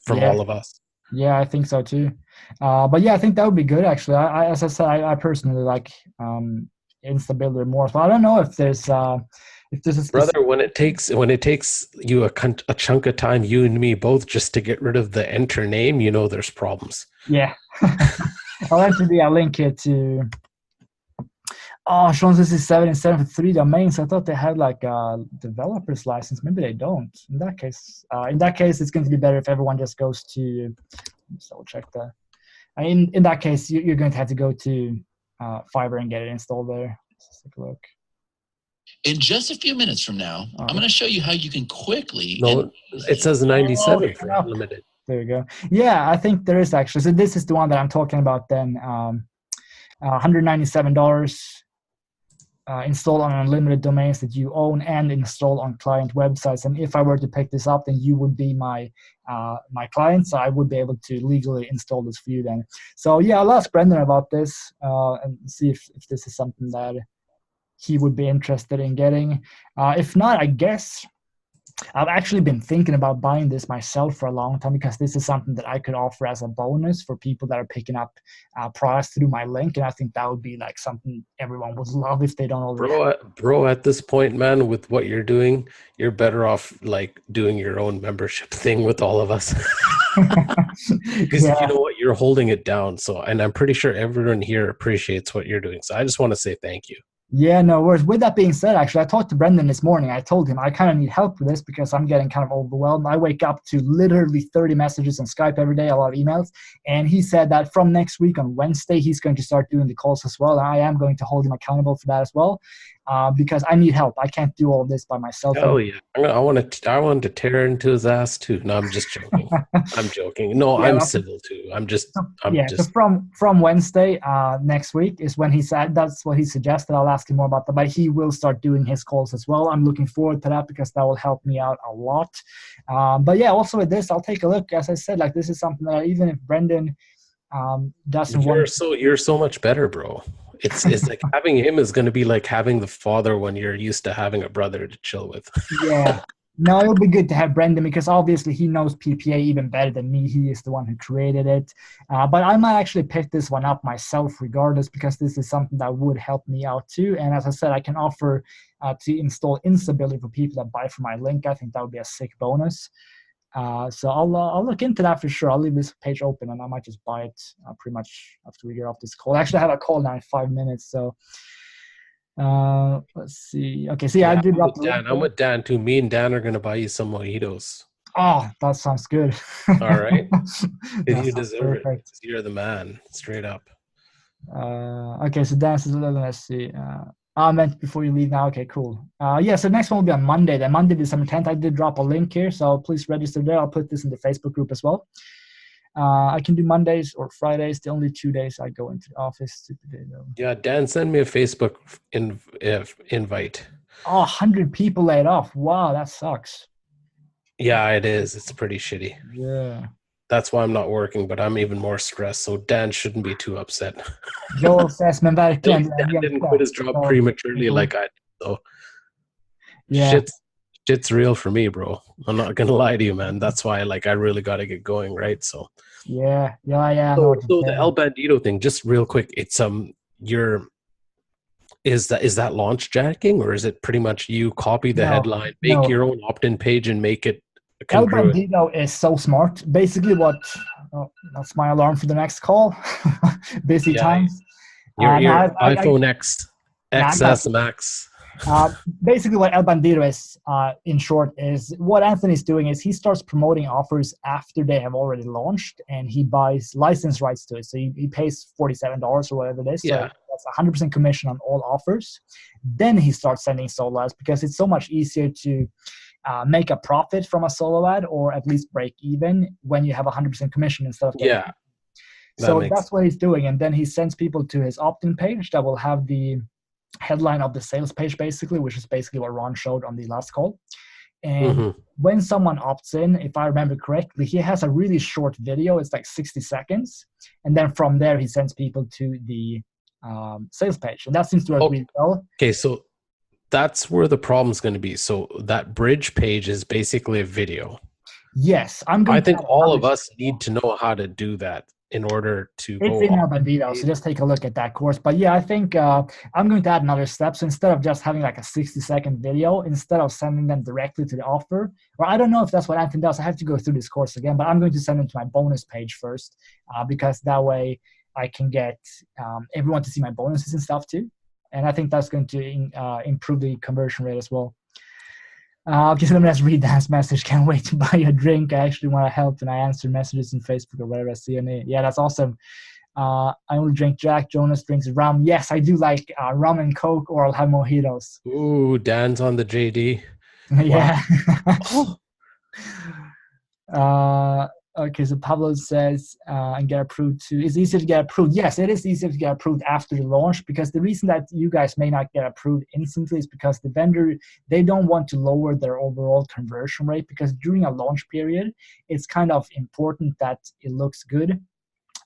from all of us. Yeah, I think so too. But yeah, I think that would be good actually. As I said, I personally like Insta Builder more. So I don't know if there's a brother, when it takes you a chunk of time, you and me both, just to get rid of the enter name, there's problems. Yeah. I'll enter the link here to. Oh, Sean says it's 7 and 7 for 3 domains. I thought they had a developer's license. Maybe they don't. In that case, it's going to be better if everyone just goes to. Let's double check that. In that case, you're going to have to go to Fiverr and get it installed there. Let's take a look. In just a few minutes from now, I'm going to show you how you can quickly. No, it says 97 for unlimited. There you go. Yeah, I think there is actually. So this is the one that I'm talking about then. $197 installed on unlimited domains that you own and installed on client websites. And if I were to pick this up, then you would be my client, so I would be able to legally install this for you then. So yeah, I'll ask Brendan about this and see if this is something that he would be interested in getting. If not, I guess I've actually been thinking about buying this myself for a long time because this is something that I could offer as a bonus for people that are picking up products through my link, and I think that would be something everyone would love if they don't already. Bro, at this point, man, with what you're doing, you're better off doing your own membership thing with all of us. Because you know what, you're holding it down. So, and I'm pretty sure everyone here appreciates what you're doing. So I just want to say thank you. Yeah, no worries. With that being said, actually, I talked to Brendan this morning. I told him I kind of need help with this because I'm getting kind of overwhelmed. I wake up to literally 30 messages on Skype every day, a lot of emails. And he said that from next week on Wednesday, he's going to start doing the calls as well. And I am going to hold him accountable for that as well, because I need help. I can't do all this by myself. Oh yeah, I want to tear into his ass too. No, I'm just joking. I'm joking. No, Yeah, I'm well, civil too. So from Wednesday next week is when he said that's what he suggested. I'll ask him more about that, but he will start doing his calls as well. I'm looking forward to that because that will help me out a lot. But yeah, also with this, I'll take a look. As I said, like this is something that even if Brendan doesn't want, you're so much better, bro. It's like having him is going to be like having the father when you're used to having a brother to chill with. Yeah. No, it'll be good to have Brendan because obviously he knows PPA even better than me. He is the one who created it. But I might actually pick this one up myself regardless because this is something that would help me out too. And as I said, I can offer to install instability for people that buy from my link. I think that would be a sick bonus. So I'll look into that for sure. I'll leave this page open and I might just buy it pretty much after we get off this call. I actually have a call now in 5 minutes. So let's see. Okay, so I did drop the link. I'm with Dan too. Me and Dan are going to buy you some mojitos. Oh, that sounds good. All right. You deserve it. You're the man, straight up. Okay, so Dan says, let's see. I meant before you leave now. Okay, cool. Yeah, so next one will be on Monday. Then Monday, December 10th. I did drop a link here, so please register there. I'll put this in the Facebook group as well. I can do Mondays or Fridays. The only 2 days I go into the office. Yeah, Dan, send me a Facebook invite. Oh, 100 people laid off. Wow, that sucks. Yeah, it is. It's pretty shitty. Yeah. That's why I'm not working, but I'm even more stressed. So Dan shouldn't be too upset. Joel says, men verkligen. Dan didn't quit his job prematurely like I did. So yeah. Shit's real for me, bro. I'm not gonna lie to you, man. That's why I really gotta get going, right? So yeah. So the El Bandito thing, just real quick, it's is that launch jacking, or is it pretty much you copy the headline, make your own opt-in page and make it congruent? El Bandito is so smart. Basically that's my alarm for the next call. Busy times. Your iPhone XS Max. Basically what El Bandito is, in short, is what Anthony's doing is he starts promoting offers after they have already launched, and he buys license rights to it. So he pays $47 or whatever it is. So that's 100% commission on all offers. Then he starts sending solo ads because it's so much easier to make a profit from a solo ad, or at least break even when you have 100% commission instead of getting so that's what he's doing. And then he sends people to his opt-in page that will have the headline of the sales page, basically, which is basically what Ron showed on the last call. And when someone opts in, if I remember correctly, he has a really short video. It's like 60 seconds. And then from there, he sends people to the sales page. And that seems to work really well. Okay, so that's where the problem's going to be. So that bridge page is basically a video. Yes. I think all of us need to know how to do that in order to go. It's in El Bandito, so just take a look at that course. But yeah, I think I'm going to add another step. So instead of just having like a 60-second video, instead of sending them directly to the offer, or I don't know if that's what Anthony does. I have to go through this course again, but I'm going to send them to my bonus page first, because that way I can get everyone to see my bonuses and stuff too. And I think that's going to improve the conversion rate as well. Okay, so let me just read that message. Can't wait to buy a drink. I actually want to help, and I answer messages in Facebook or whatever I see in it. Yeah, that's awesome. I only drink Jack. Jonas drinks rum. Yes, I do like rum and Coke, or I'll have mojitos. Ooh, Dan's on the JD. Yeah. Okay, so Pablo says, and get approved too. It's easier to get approved. Yes, it is easier to get approved after the launch, because the reason that you guys may not get approved instantly is because the vendor, they don't want to lower their overall conversion rate, because during a launch period, it's kind of important that it looks good.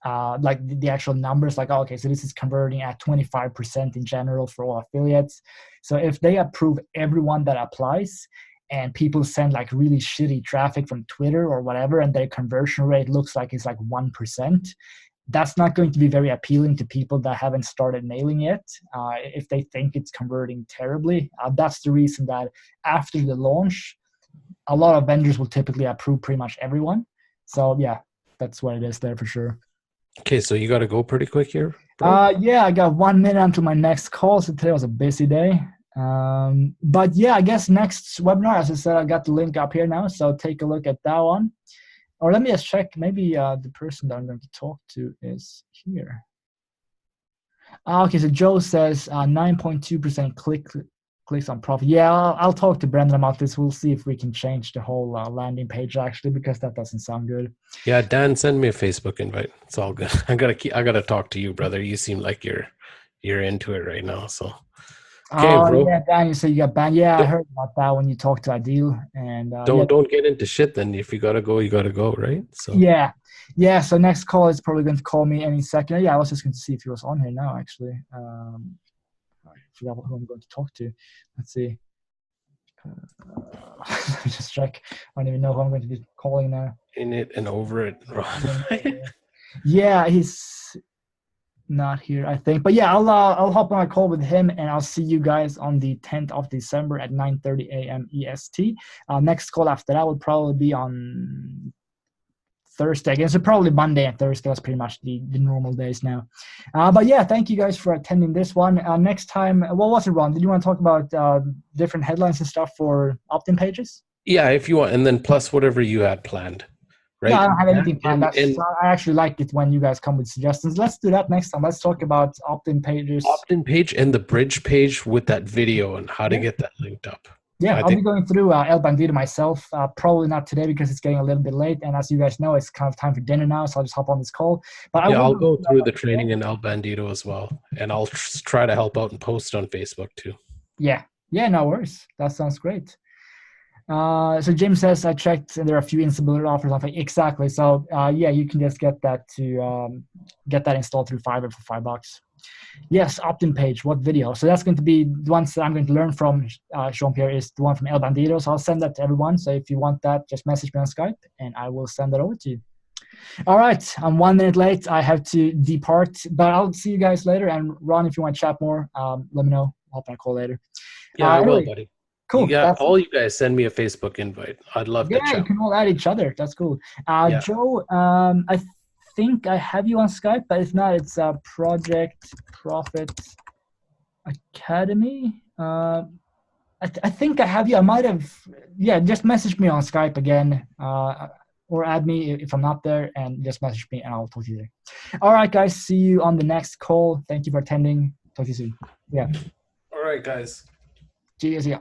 Like the actual numbers, like, okay, so this is converting at 25% in general for all affiliates. So if they approve everyone that applies, and people send like really shitty traffic from Twitter or whatever, and their conversion rate looks like it's like 1%, that's not going to be very appealing to people that haven't started mailing yet. If they think it's converting terribly, that's the reason that after the launch, a lot of vendors will typically approve pretty much everyone. So yeah, that's what it is there for sure. Okay, so you got to go pretty quick here. bro? Yeah, I got 1 minute until my next call, so today was a busy day. But yeah, I guess next webinar, as I said, I got the link up here now, so take a look at that one. Or let me just check, maybe the person that I'm going to talk to is here. Okay, so Joe says 9.2% clicks on profit. Yeah, I'll talk to Brendan about this. We'll see if we can change the whole landing page actually, because that doesn't sound good. Yeah, Dan, send me a Facebook invite. It's all good. I gotta talk to you, brother. You seem like you're into it right now. So okay, bro. Yeah, Dan, you say you got banned. Yeah, I heard about that when you talked to Adil. And don't get into shit then. If you gotta go, you gotta go, right? So yeah. So next call is probably going to call me any second. Yeah, I was just going to see if he was on here now. Actually, I forgot who I'm going to talk to. Let's see. Let me just check. I don't even know who I'm going to be calling now. In it and over it. Yeah, he's not here, I think. But yeah, I'll hop on a call with him, and I'll see you guys on the 10th of December at 9:30 a.m. EST. Next call after that will probably be on Thursday again. So probably Monday and Thursday. That's pretty much the normal days now. But yeah, thank you guys for attending this one. Next time, what was it, Ron? Did you want to talk about different headlines and stuff for opt-in pages? Yeah, if you want, and then plus whatever you had planned. Right? No, I don't have anything planned. I actually like it when you guys come with suggestions. Let's do that next time. Let's talk about opt-in pages. Opt-in page and the bridge page with that video and how to get that linked up. Yeah, I'll be going through El Bandido myself. Probably not today because it's getting a little bit late. And as you guys know, it's kind of time for dinner now. So I'll just hop on this call. But I'll go through the training in El Bandido as well. And I'll try to help out and post on Facebook too. Yeah, no worries. That sounds great. So Jim says, I checked and there are a few instability offers. I'm like, exactly. So yeah, you can just get that to get that installed through Fiverr for $5. Yes, opt-in page. What video? So that's going to be the ones that I'm going to learn from Jean-Pierre is the one from El Bandido. So I'll send that to everyone. So if you want that, just message me on Skype and I will send that over to you. All right, I'm 1 minute late. I have to depart, but I'll see you guys later. And Ron, if you want to chat more, let me know. I'll hop on a call later. Yeah, I will, buddy. Cool. All you guys send me a Facebook invite. I'd love to chat. Yeah, you can all add each other. That's cool. Joe, I think I have you on Skype, but if not, it's Project Profit Academy. I think I have you. I might have. Yeah, just message me on Skype again, or add me if I'm not there, and just message me, and I'll talk to you there. All right, guys. See you on the next call. Thank you for attending. Talk to you soon. Yeah. All right, guys. Cheers. Yeah.